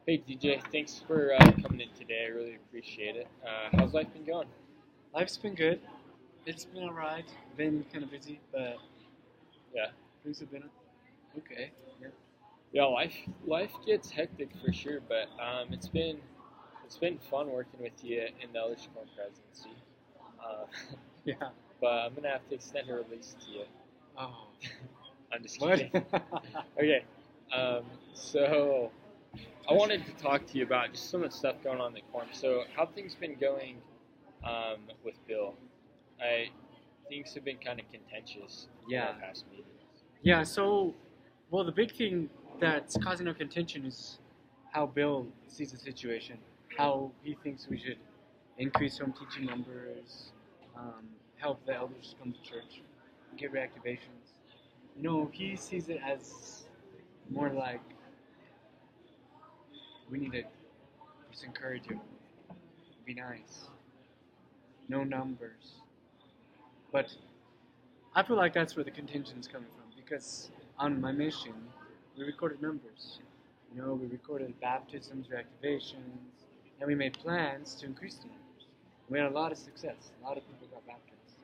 Hey DJ, thanks for coming in today. I really appreciate it. How's life been going? Life's been good. It's been alright. Been kind of busy, but Yeah, things have been okay. Yeah. yeah. Life gets hectic for sure, but it's been fun working with you in the Elder Corn presidency. Uh, Yeah. but I'm gonna have to extend a release to you. Oh. I'm just What? kidding. Okay. Um, so I wanted to talk to you about just some of the stuff going on in the corn. So how things been going with Bill? I Things have been kind of contentious in Yeah. our past meetings. Yeah. So, well, the big thing that's causing our contention is how Bill sees the situation. How he thinks we should increase home teaching numbers, help the elders come to church, give reactivations. He sees it as more like we need to just encourage him, be nice, no numbers. But I feel like that's where the contention is coming from because on my mission, we recorded numbers. We recorded baptisms, reactivations, and we made plans to increase the numbers. We had a lot of success. A lot of people got baptized.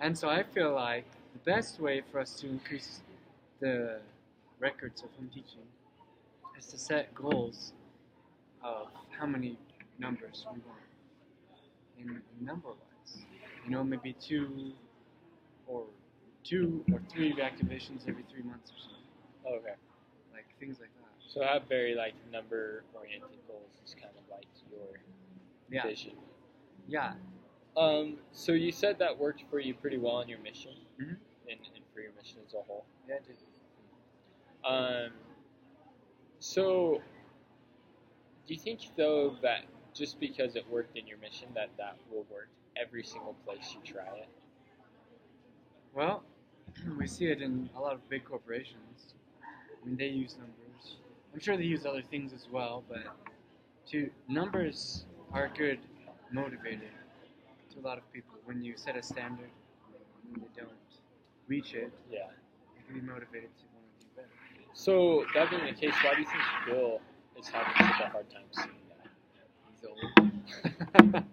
And so I feel like the best way for us to increase the records of home teaching is to set goals of how many numbers we want in number-wise. Maybe or two or three reactivations every 3 months or something. Okay. Like things like that. So have very like number oriented goals is kind of like your Yeah. vision. Yeah. So you said that worked for you pretty well in your mission Mm-hmm. and for your mission as a whole. Yeah, it did. Um, so do you think though that just because it worked in your mission that will work every single place you try it? Well, we see it in a lot of big corporations. I mean, they use numbers. I'm sure they use other things as well, but numbers are a good motivator to a lot of people. When you set a standard and they don't reach it, Yeah. you can be motivated to want to do better. So that being the case, why do you think Bill is having such a hard time seeing that? He's old.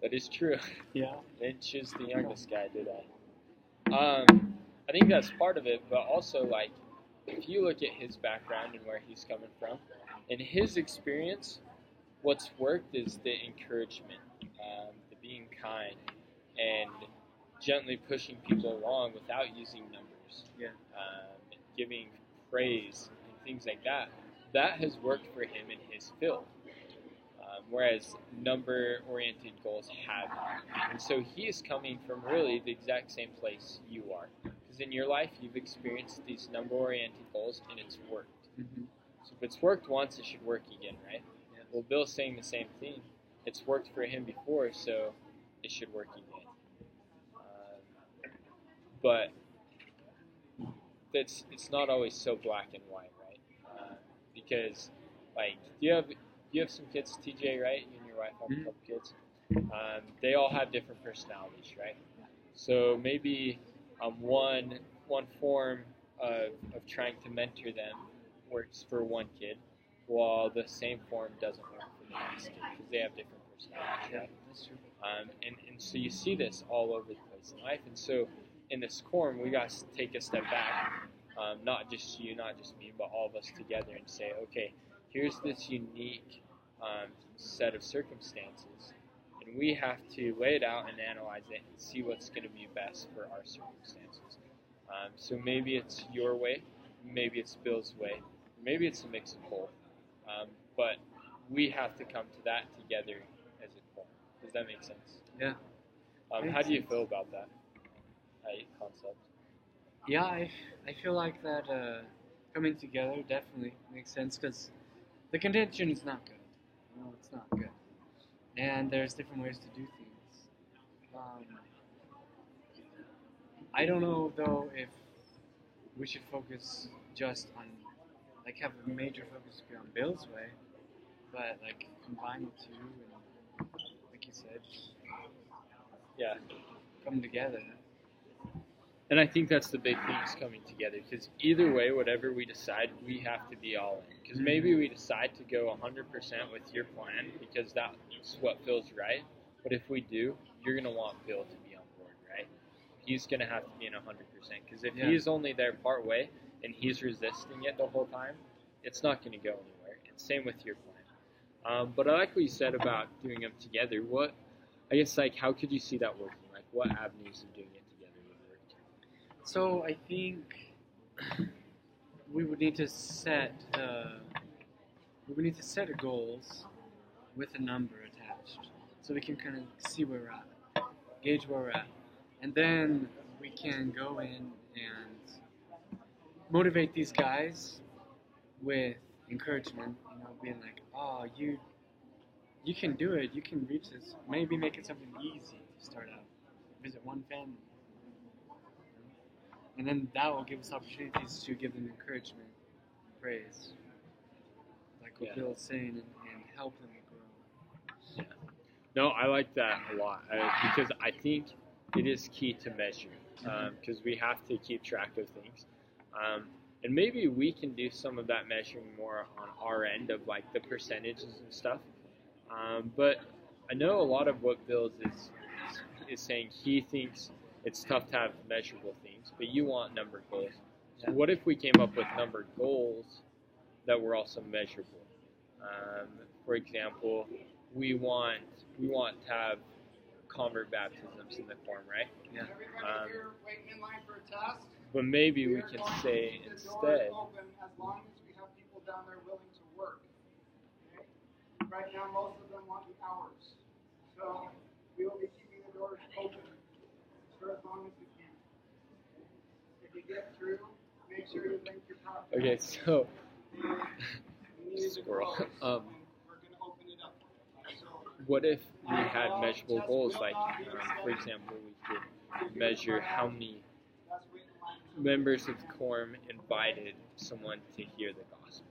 That is true. Yeah. I didn't choose the youngest guy, did I? I think that's part of it, but also like if you look at his background and where he's coming from, in his experience, what's worked is the encouragement, the being kind, and gently pushing people along without using numbers, Yeah. giving praise and things like that. That has worked for him in his field. Whereas number-oriented goals haven't. And so he is coming from really the exact same place you are. Because in your life, you've experienced these number-oriented goals, and it's worked. Mm-hmm. So if it's worked once, it should work again, right? Yeah. Well, Bill's saying the same thing. It's worked for him before, so it should work again. But it's not always so black and white, right? Because, like, you have some kids, TJ, right? You and your wife have a couple kids. They all have different personalities, right? So maybe one form of trying to mentor them works for one kid, while the same form doesn't work for the next kid because they have different personalities, right? That's true. And so you see this all over the place in life. And so in this quorum, we got to take a step back, not just you, not just me, but all of us together and say, okay, here's this unique set of circumstances, and we have to lay it out and analyze it and see what's going to be best for our circumstances. So maybe it's your way, maybe it's Bill's way, maybe it's a mix of both. But we have to come to that together as a quorum. Does that make sense? Yeah. How do you feel about that concept? Yeah, I feel like that coming together definitely makes sense because the contention is not good. It's not good. And there's different ways to do things. I don't know, though, if we should focus just on, like, have a major focus be on Bill's way, but, like, combine the two and, like you said, Yeah. come together. And I think that's the big thing is coming together, because either way, whatever we decide, we have to be all in. Because maybe we decide to go 100% with your plan because that's what feels right. But if we do, you're going to want Bill to be on board, right? He's going to have to be in 100%. Because if he's only there part way and he's resisting it the whole time, it's not going to go anywhere. And same with your plan. But I like what you said about doing them together. I guess, like, how could you see that working? Like, what avenues of doing it together would work? So I think we would need to set goals with a number attached, so we can kind of see where we're at, gauge where we're at, and then we can go in and motivate these guys with encouragement. Being like, "Oh, you can do it. You can reach this. Maybe make it something easy to start out. Visit one family." And then that will give us opportunities to give them encouragement, praise, like what Bill's saying, and help them grow. Yeah. No, I like that a lot because I think it is key to measure, because we have to keep track of things. And maybe we can do some of that measuring more on our end of like the percentages and stuff. But I know a lot of what Bill is saying, he thinks it's tough to have measurable things, but you want numbered goals. So what if we came up with numbered goals that were also measurable? For example, we want to have convert baptisms in the Quorum, right? Yeah. You're waiting in line for a test. But maybe we can say instead. The door is open as long as we have people down there willing to work. Okay? Right now, most of them want the hours, so we will be keeping the doors open for as long as we can. If you get through, make sure you link your product. Okay, so We need to squirrel. close, and we're going to open it up. So, What if we had measurable goals? Like, for example, we could measure how many that's waiting in line. members of the Quorum invited someone to hear the gospel.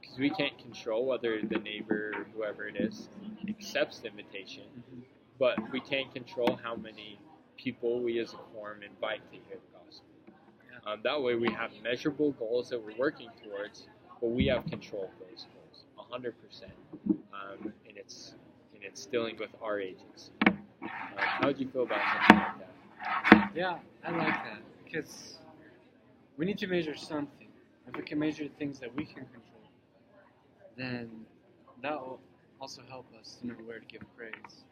Because we can't control whether the neighbor or whoever it is accepts the invitation, but we can control how many people we as a Quorum invite to hear the gospel. That way we have measurable goals that we're working towards, but we have control of those goals 100%. And it's dealing with our agency. How would you feel about something like that? Yeah, I like that, because we need to measure something. If we can measure things that we can control, then that will also help us to know where to give praise,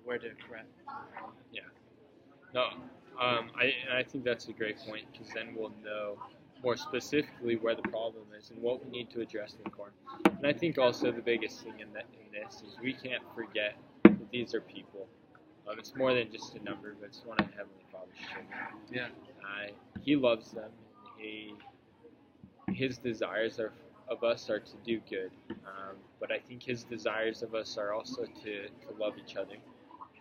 where to correct. Yeah. No, I think that's a great point, because then we'll know more specifically where the problem is and what we need to address in the Quorum. And I think also the biggest thing in this is we can't forget that these are people. It's more than just a number, but it's one of Heavenly Father's children. Yeah. He loves them. His desires of us are to do good. But I think his desires of us are also to love each other.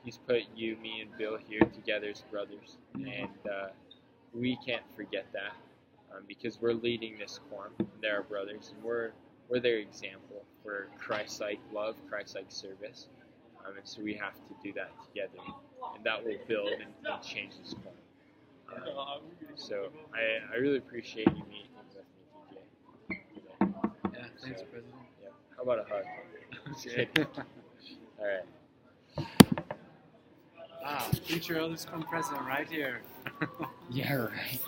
He's put you, me, and Bill here together as brothers. And we can't forget that, because we're leading this Quorum. They're our brothers, and we're their example for Christ-like love, Christ-like service. And so we have to do that together, and that will build and change this Quorum. So I really appreciate you meeting with me, DJ. Yeah, thanks, President. Yeah. How about a hug? Just kidding. All right. Wow, future elders come present right here. Yeah, right.